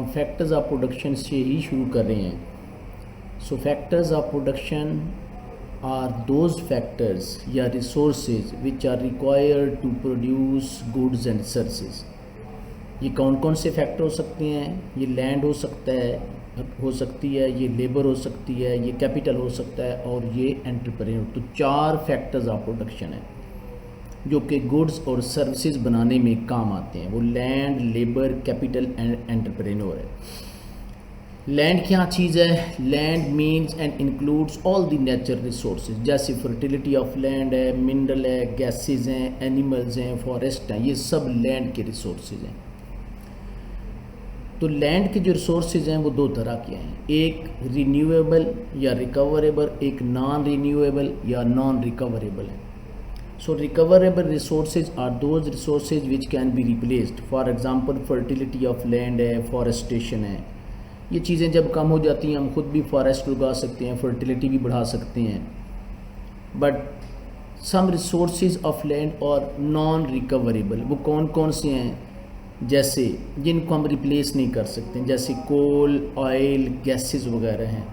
हम factors of production से ही शुरू कर रहे हैं। So factors of production are those factors या resources which are required to produce goods and services. ये कौन कौन से फैक्टर हो सकते हैं? ये लैंड हो सकती है, ये लेबर हो सकती है, ये कैपिटल हो सकता है और ये एंटरप्रेन्योर। तो 4 फैक्टर्स ऑफ प्रोडक्शन है जो कि गुड्स और सर्विसेज बनाने में काम आते हैं। वो land, labour, capital and entrepreneur है। लैंड क्या चीज़ है? Land means and includes all the natural resources, जैसे फर्टिलिटी ऑफ लैंड है, मिनरल है, गैसेज हैं, एनिमल्स हैं, फॉरेस्ट हैं, ये सब लैंड के रिसोर्सेज हैं। तो लैंड के जो रिसोर्सेज हैं वो 2 तरह के हैं, एक रिन्यूएबल या रिकवरेबल, एक नॉन रिन्यूएबल या नॉन रिकवरेबल है। So recoverable resources are those resources which can be replaced. For example fertility of land है, फॉरेस्टेशन है। ये चीज़ें जब कम हो जाती हैं हम खुद भी फॉरेस्ट उगा सकते हैं, फर्टिलिटी भी बढ़ा सकते हैं। But some resources of land और नॉन रिकवरेबल, वो कौन कौन से हैं? जैसे जिनको हम रिप्लेस नहीं कर सकते, जैसे कोल, ऑयल, गैसेस वगैरह हैं,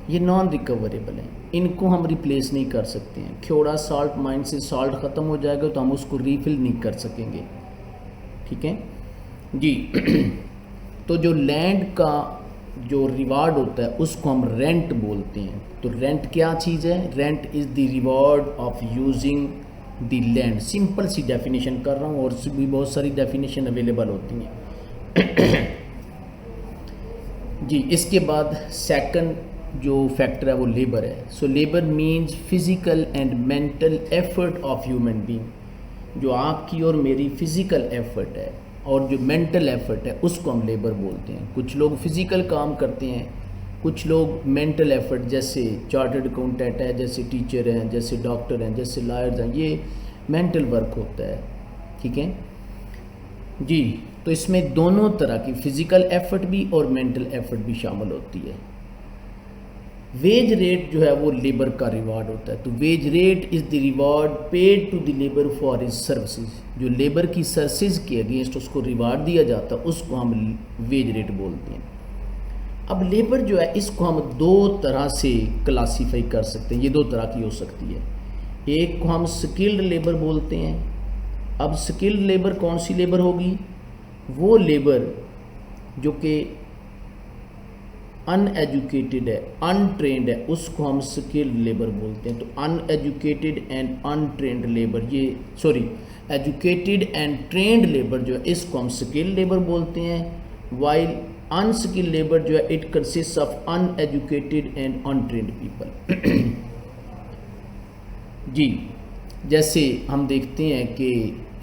ये नॉन रिकवरेबल हैं, इनको हम रिप्लेस नहीं कर सकते हैं। खेड़ा साल्ट माइन से साल्ट ख़त्म हो जाएगा तो हम उसको रीफिल नहीं कर सकेंगे, ठीक है जी। तो जो लैंड का जो रिवार्ड होता है उसको हम रेंट बोलते हैं। तो रेंट क्या चीज़ है? Rent is the reward of using the land. Simple सी डेफिनेशन कर रहा हूँ और भी बहुत सारी डेफिनेशन अवेलेबल होती हैं जी। इसके बाद सेकंड जो फैक्टर है वो लेबर है। So labour means physical and mental effort of human being. जो आपकी और मेरी फिजिकल एफर्ट है और जो मेंटल एफर्ट है उसको हम लेबर बोलते हैं। कुछ लोग फिजिकल काम करते हैं, कुछ लोग मेंटल एफर्ट, जैसे चार्टर्ड अकाउंटेंट है, जैसे टीचर हैं, जैसे डॉक्टर हैं, जैसे लॉयर्स हैं, ये मेंटल वर्क होता है, ठीक है जी। तो इसमें दोनों तरह की फिजिकल एफर्ट भी और मेंटल एफर्ट भी शामिल होती है। वेज रेट जो है वो लेबर का रिवार्ड होता है। तो wage rate is the reward paid to the labour for his services. जो लेबर की सर्विसेज के अगेंस्ट उसको रिवार्ड दिया जाता है उसको हम वेज रेट बोलते हैं। अब लेबर जो है इसको हम 2 तरह से क्लासीफाई कर सकते हैं। ये 2 तरह की हो सकती है। एक को हम स्किल्ड लेबर बोलते हैं। अब स्किल्ड लेबर कौन सी लेबर होगी? वो लेबर जो कि अनएजुकेटेड है, अनट्रेंड है, उसको हम स्किल्ड लेबर बोलते हैं। तो uneducated and untrained labour, educated and trend labour जो है इसको हम स्किल्ड लेबर बोलते हैं। वाइल अनस्किल्ड लेबर जो है it consist of uneducated and untrained people ji. जैसे हम देखते हैं कि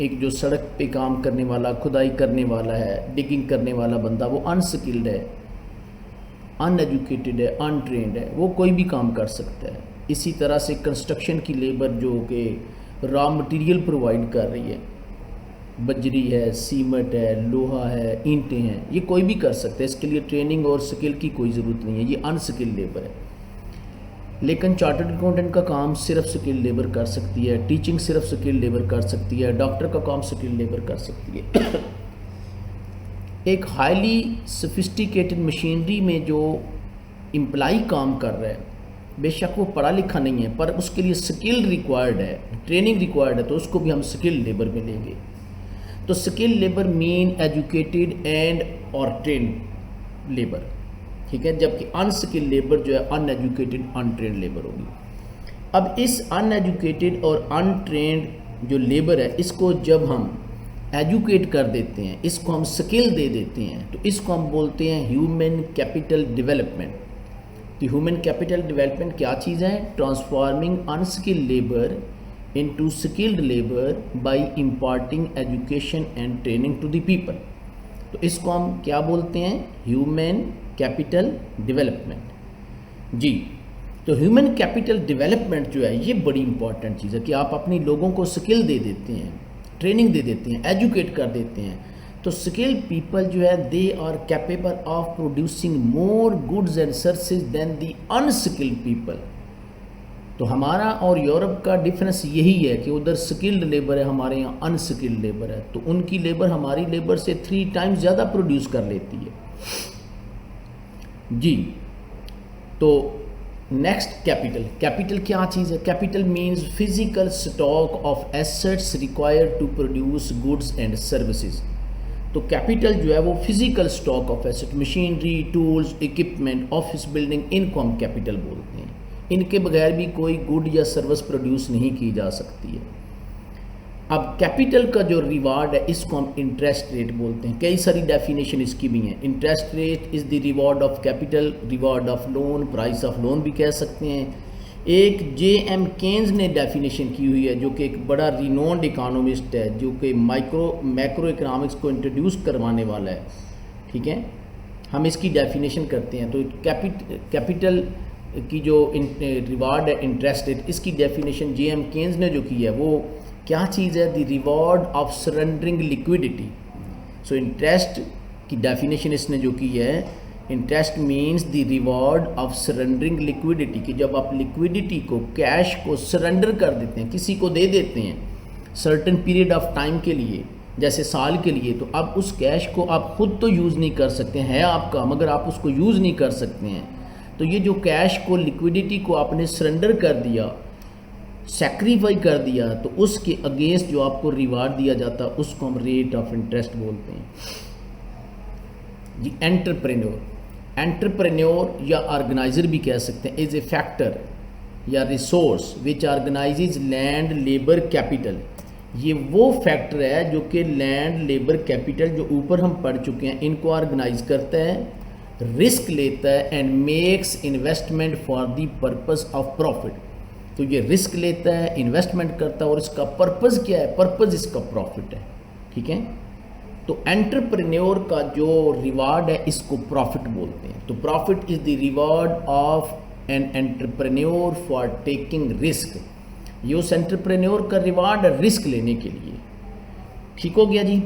एक जो सड़क पे काम करने वाला, खुदाई करने वाला है, डिगिंग करने वाला बंदा, वो अनस्किल्ड है, अनएजुकेटेड है, अनट्रेंड है, वो कोई भी काम कर सकता है। इसी तरह से कंस्ट्रक्शन की लेबर जो कि रॉ मटेरियल प्रोवाइड कर रही है, बजरी है, सीमेंट है, लोहा है, ईंटें हैं, ये कोई भी कर सकता है। इसके लिए ट्रेनिंग और स्किल की कोई ज़रूरत नहीं है, ये अनस्किल्ड लेबर है। लेकिन चार्टर्ड अकाउंटेंट का काम सिर्फ स्किल्ड लेबर कर सकती है, टीचिंग सिर्फ स्किल्ड लेबर कर सकती है, डॉक्टर का काम स्किल्ड लेबर कर सकती है। एक हाईली सोफिस्टिकेटेड मशीनरी में जो एम्प्लाई काम कर रहा है, बेशक वो पढ़ा लिखा नहीं है पर उसके लिए स्किल रिक्वायर्ड है, ट्रेनिंग रिक्वायर्ड है, तो उसको भी हम स्किल्ड लेबर में लेंगे। तो skilled labour mean educated and और ट्रेंड लेबर, ठीक है, जबकि अनस्किल्ड लेबर जो है अनएजुकेटेड अनट्रेंड लेबर होगी। अब इस अनएजुकेटेड और अनट्रेंड जो लेबर है इसको जब हम एजुकेट कर देते हैं, इसको हम स्किल दे देते हैं, तो इसको हम बोलते हैं ह्यूमन कैपिटल डेवलपमेंट। तो ह्यूमन कैपिटल डेवलपमेंट क्या चीज़ है? Transforming unskilled labour into skilled labour by imparting education and training to the people. तो इसको हम क्या बोलते हैं? ह्यूमन कैपिटल डेवलपमेंट जी। तो ह्यूमन कैपिटल डेवलपमेंट जो है ये बड़ी इंपॉर्टेंट चीज़ है कि आप अपने लोगों को स्किल दे देते हैं, ट्रेनिंग दे देते हैं, एजुकेट कर देते हैं। तो स्किल्ड पीपल जो है they are capable of producing more goods and services than the unskilled people. तो हमारा और यूरोप का डिफरेंस यही है कि उधर स्किल्ड लेबर है, हमारे यहाँ अनस्किल्ड लेबर है। तो उनकी लेबर हमारी लेबर से 3 टाइम्स ज़्यादा प्रोड्यूस कर लेती है। जी। तो नेक्स्ट कैपिटल, कैपिटल क्या चीज़ है? Capital means physical stock of assets required to produce goods and services. तो कैपिटल जो है वो physical stock of asset, machinery, tools, equipment, office building, इनको हम कैपिटल बोलते हैं। इनके बगैर भी कोई गुड या सर्विस प्रोड्यूस नहीं की जा सकती है। अब कैपिटल का जो रिवार्ड है इसको हम इंटरेस्ट रेट बोलते हैं। कई सारी डेफिनेशन इसकी भी हैं। Interest rate is the reward of capital, reward of loan, price of loan भी कह सकते हैं। एक J.M. केन्स ने डेफिनेशन की हुई है, जो कि एक बड़ा रिनोन्ड इकोनॉमिस्ट है, जो कि मैक्रो इकोनॉमिक्स को इंट्रोड्यूस करवाने वाला है। ठीक है, हम इसकी डेफिनेशन करते हैं। तो कैपिटल की जो रिवार्ड है इंटरेस्ट रेट, इसकी डेफिनेशन J.M. केन्स ने जो की है वो क्या चीज़ है? The reward of surrendering liquidity. So interest की डेफिनेशन इसने जो की है, interest means the reward of surrendering liquidity, कि जब आप लिक्विडिटी को, कैश को सरेंडर कर देते हैं, किसी को दे देते हैं सर्टेन पीरियड ऑफ टाइम के लिए, जैसे साल के लिए, तो अब उस कैश को आप खुद तो यूज़ नहीं कर सकते हैं आपका, मगर आप उसको यूज़ नहीं कर सकते हैं। तो ये जो कैश को, लिक्विडिटी को आपने सरेंडर कर दिया, सैक्रिफाई कर दिया, तो उसके अगेंस्ट जो आपको रिवार्ड दिया जाता है उसको हम रेट ऑफ इंटरेस्ट बोलते हैं जी। एंटरप्रेन्योर या ऑर्गेनाइजर भी कह सकते हैं, इज ए फैक्टर या resource which organises land, labour, capital. ये वो फैक्टर है जो कि लैंड, लेबर, कैपिटल जो ऊपर हम पढ़ चुके हैं, इनको ऑर्गेनाइज करता है, रिस्क लेता है, and makes investment for the purpose of profit. तो ये रिस्क लेता है, इन्वेस्टमेंट करता है, और इसका पर्पज़ क्या है? पर्पज़ इसका प्रॉफिट है। ठीक है, तो एंटरप्रेन्योर का जो रिवार्ड है इसको प्रॉफिट बोलते हैं। तो profit is the reward of an entrepreneur for taking risk. ये उस एंटरप्रेन्योर का रिवार्ड है रिस्क लेने के लिए। ठीक हो गया जी।